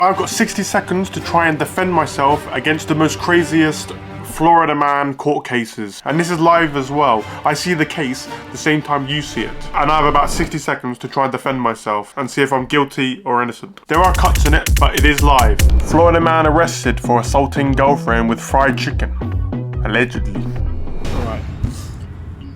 I've got 60 seconds to try and defend myself against the most craziest Florida man court cases. And this is live as well. I see the case the same time you see it. And I have about 60 seconds to try and defend myself and see if I'm guilty or innocent. There are cuts in it, but it is live. Florida man arrested for assaulting girlfriend with fried chicken. Allegedly. Alright.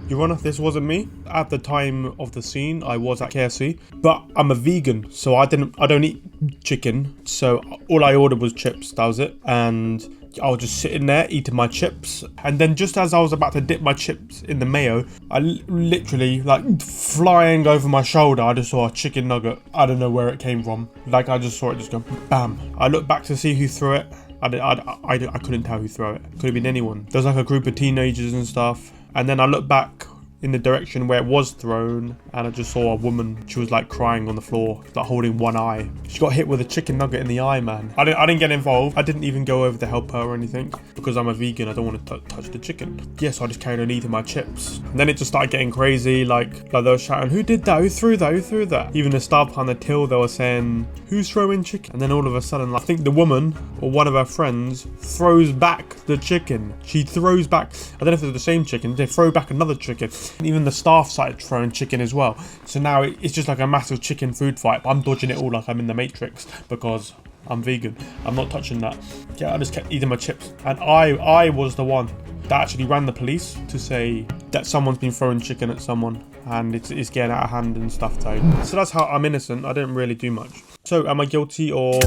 Your Honor, this wasn't me. At the time of the scene, I was at KFC, but I'm a vegan, so I don't eat chicken. So all I ordered was chips, that was it. And I was just sitting there eating my chips. And then just as I was about to dip my chips in the mayo, I literally, like, flying over my shoulder, I just saw a chicken nugget. I don't know where it came from. Like, I just saw it just go bam. I looked back to see who threw it. I couldn't tell who threw it. Could have been anyone. There was like a group of teenagers and stuff. And then I looked back in the direction where it was thrown, and I just saw a woman. She was like crying on the floor, like holding one eye. She got hit with a chicken nugget in the eye, man. I didn't get involved. I didn't even go over to help her or anything because I'm a vegan. I don't want to touch the chicken. Yes, I just carried on eating my chips. And then it just started getting crazy. Like they were shouting, "Who did that? Who threw that? Who threw that?" Even the staff behind the till, they were saying, "Who's throwing chicken?" And then all of a sudden, I think the woman or one of her friends throws back the chicken. She throws back. I don't know if it's the same chicken. They throw back another chicken. And even the staff started throwing chicken as well. So now it's just like a massive chicken food fight. I'm dodging it all like I'm in the Matrix because I'm vegan. I'm not touching that. Yeah, I just kept eating my chips. And I was the one that actually ran the police to say that someone's been throwing chicken at someone and it's getting out of hand and stuff though. So that's how I'm innocent. I didn't really do much. So am I guilty or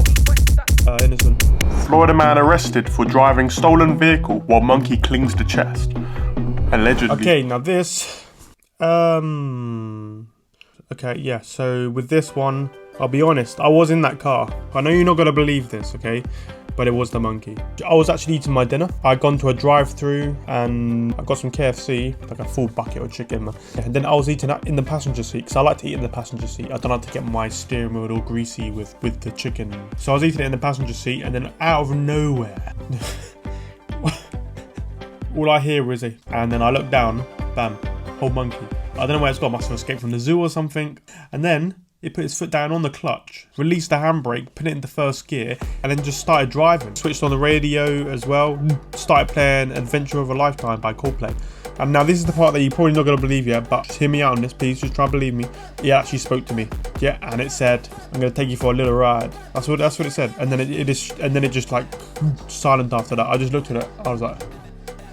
innocent? Florida man arrested for driving stolen vehicle while monkey clings to chest. Allegedly. Okay, now this... Okay, yeah, so with this one, I'll be honest, I was in that car. I know you're not gonna believe this, okay? But it was the monkey. I was actually eating my dinner. I'd gone to a drive-through and I got some KFC, like a full bucket of chicken. And then I was eating that in the passenger seat, because I like to eat in the passenger seat. I don't like to get my steering wheel all greasy with the chicken. So I was eating it in the passenger seat, and then out of nowhere, all I hear is and then I look down, bam, whole monkey. I don't know where it's gone, must have escaped from the zoo or something. And then it put its foot down on the clutch, released the handbrake, put it into first gear, and then just started driving. Switched on the radio as well, started playing Adventure of a Lifetime by Coldplay. And now this is the part that you're probably not going to believe yet, but just hear me out on this, please, just try and believe me. It actually spoke to me. Yeah, and it said, "I'm going to take you for a little ride." That's what it said. And then it just like silent after that. I just looked at it, I was like,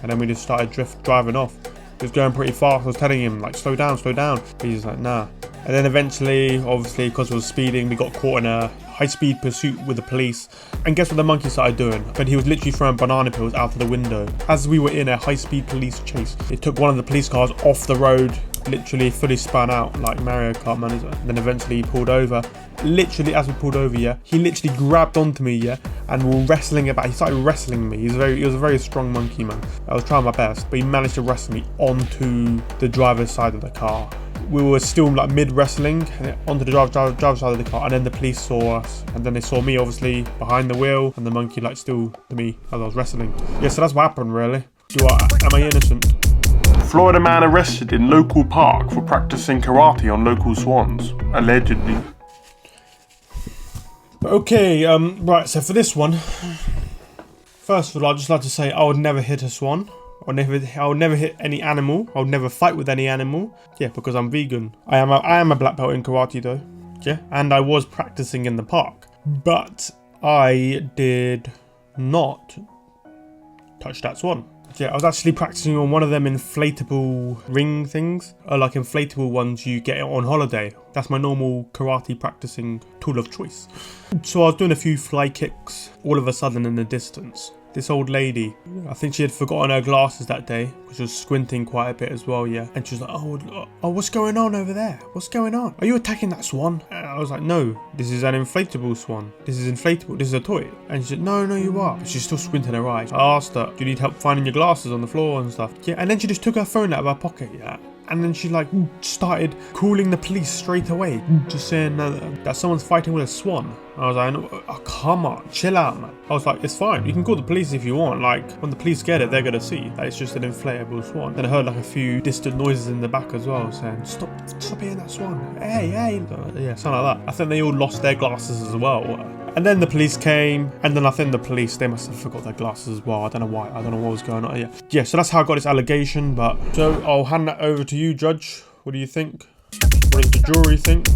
and then we just started driving off. He was going pretty fast. I was telling him, like, slow down. But he's just like, nah. And then eventually, obviously, because we were speeding, we got caught in a high-speed pursuit with the police. And guess what the monkey started doing? But he was literally throwing banana peels out of the window. As we were in a high-speed police chase, it took one of the police cars off the road, literally fully spun out like Mario Kart manager. Then eventually he pulled over. Literally, as we pulled over, yeah, he literally grabbed onto me, yeah, and we were wrestling about. He started wrestling me. He was a very strong monkey, man. I was trying my best, but he managed to wrestle me onto the driver's side of the car. We were still like mid wrestling onto the driver's side of the car, and then the police saw us, and then they saw me obviously behind the wheel, and the monkey like still to me as I was wrestling. Yeah, so that's what happened really. Am I innocent? Florida man arrested in local park for practicing karate on local swans, allegedly. Okay, right, so for this one, first of all, I'd just like to say I would never hit a swan. I would never hit any animal. I would never fight with any animal. Yeah, because I'm vegan. I am a black belt in karate though. Yeah, and I was practicing in the park. But I did not touch that swan. Yeah, I was actually practicing on one of them inflatable ring things. Like inflatable ones you get on holiday. That's my normal karate practicing tool of choice. So I was doing a few fly kicks. All of a sudden in the distance, this old lady, I think she had forgotten her glasses that day, because she was squinting quite a bit as well, yeah. And she was like, oh, what's going on over there? What's going on? Are you attacking that swan? And I was like, no, this is an inflatable swan. This is inflatable. This is a toy. And she said, no, you are. But she's still squinting her eyes. I asked her, do you need help finding your glasses on the floor and stuff? Yeah, and then she just took her phone out of her pocket, yeah. And then she like started calling the police straight away, just saying that someone's fighting with a swan. I was like, oh, come on, chill out, man. I was like, it's fine. You can call the police if you want. Like, when the police get it, they're going to see that it's just an inflatable swan. Then I heard like a few distant noises in the back as well, saying, stop hitting that swan. Hey. Yeah, something like that. I think they all lost their glasses as well. And then the police came, and then I think the police, they must have forgot their glasses as well. I don't know why. I don't know what was going on. Yeah, so that's how I got this allegation. But so I'll hand that over to you, Judge. What do you think? What does the jury think?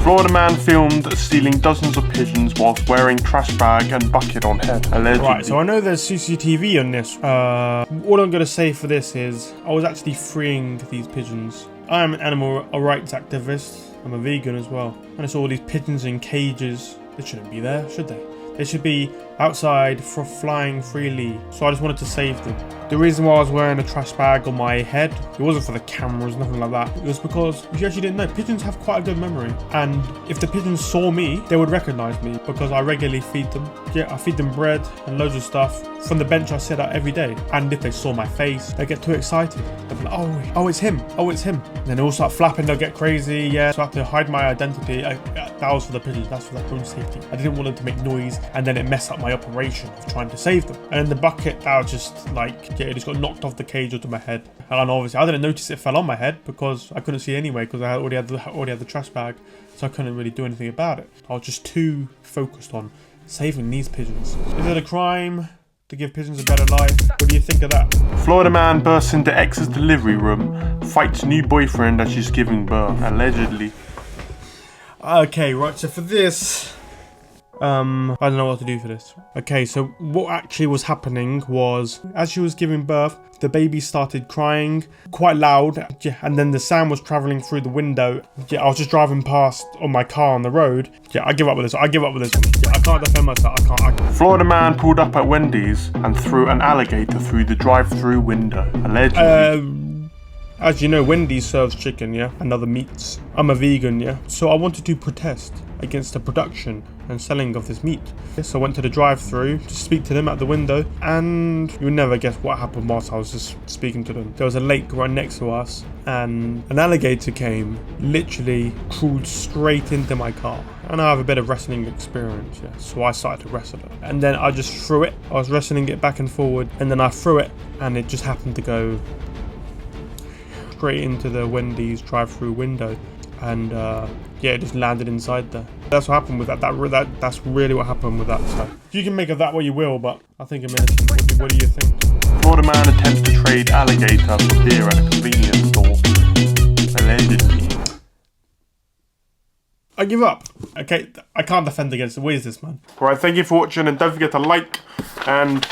Florida man filmed stealing dozens of pigeons whilst wearing trash bag and bucket on head, allegedly. Right, so I know there's CCTV on this. All I'm going to say for this is I was actually freeing these pigeons. I am an animal rights activist. I'm a vegan as well. And I saw all these pigeons in cages. They shouldn't be there, should they? They should be outside for flying freely. So I just wanted to save them. The reason why I was wearing a trash bag on my head, it wasn't for the cameras, nothing like that. It was because, if you actually didn't know, pigeons have quite a good memory. And if the pigeons saw me, they would recognize me because I regularly feed them. Yeah, I feed them bread and loads of stuff from the bench I sit at every day. And if they saw my face, they get too excited. They'll be like, oh, it's him. Oh, it's him. And then they all start flapping, they'll get crazy. Yeah, so I have to hide my identity. That was for the pigeons, that's for their own safety. I didn't want them to make noise and then it messed up my operation of trying to save them. And in the bucket, that was just like, yeah, it just got knocked off the cage onto my head. And obviously I didn't notice it fell on my head because I couldn't see anyway because I already had the trash bag, so I couldn't really do anything about it. I was just too focused on saving these pigeons. Is it a crime to give pigeons a better life? What do you think of that? Florida man bursts into ex's delivery room, fights new boyfriend as she's giving birth, allegedly. Okay, right, so for this, I don't know what to do for this. Okay, so what actually was happening was, as she was giving birth, the baby started crying quite loud, and then the sound was travelling through the window. Yeah, I was just driving past on my car on the road. Yeah, I give up with this. I give up with this one. Yeah, I can't defend myself. I can't. Florida man pulled up at Wendy's and threw an alligator through the drive-through window, allegedly. As you know, Wendy's serves chicken, yeah, and other meats. I'm a vegan, yeah, so I wanted to protest against the production and selling of this meat. So I went to the drive-thru to speak to them at the window, and you'll never guess what happened whilst I was just speaking to them. There was a lake right next to us, and an alligator came, literally crawled straight into my car. And I have a bit of wrestling experience, yeah, so I started to wrestle it. And then I just threw it. I was wrestling it back and forward, and then I threw it, and it just happened to go straight into the Wendy's drive-through window, and yeah, it just landed inside there. That's what happened with that. That's really what happened with that. So you can make of that what you will, but I think I'm innocent. What do you think? Florida man attempts to trade alligator for beer at a convenience store, allegedly. I give up. Okay, I can't defend against it. What is this, man? Alright, thank you for watching, and don't forget to like and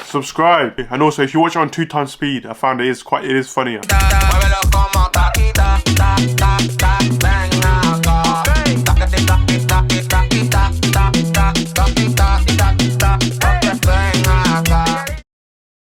subscribe. And also, if you watch it on 2x speed, I found it is funnier.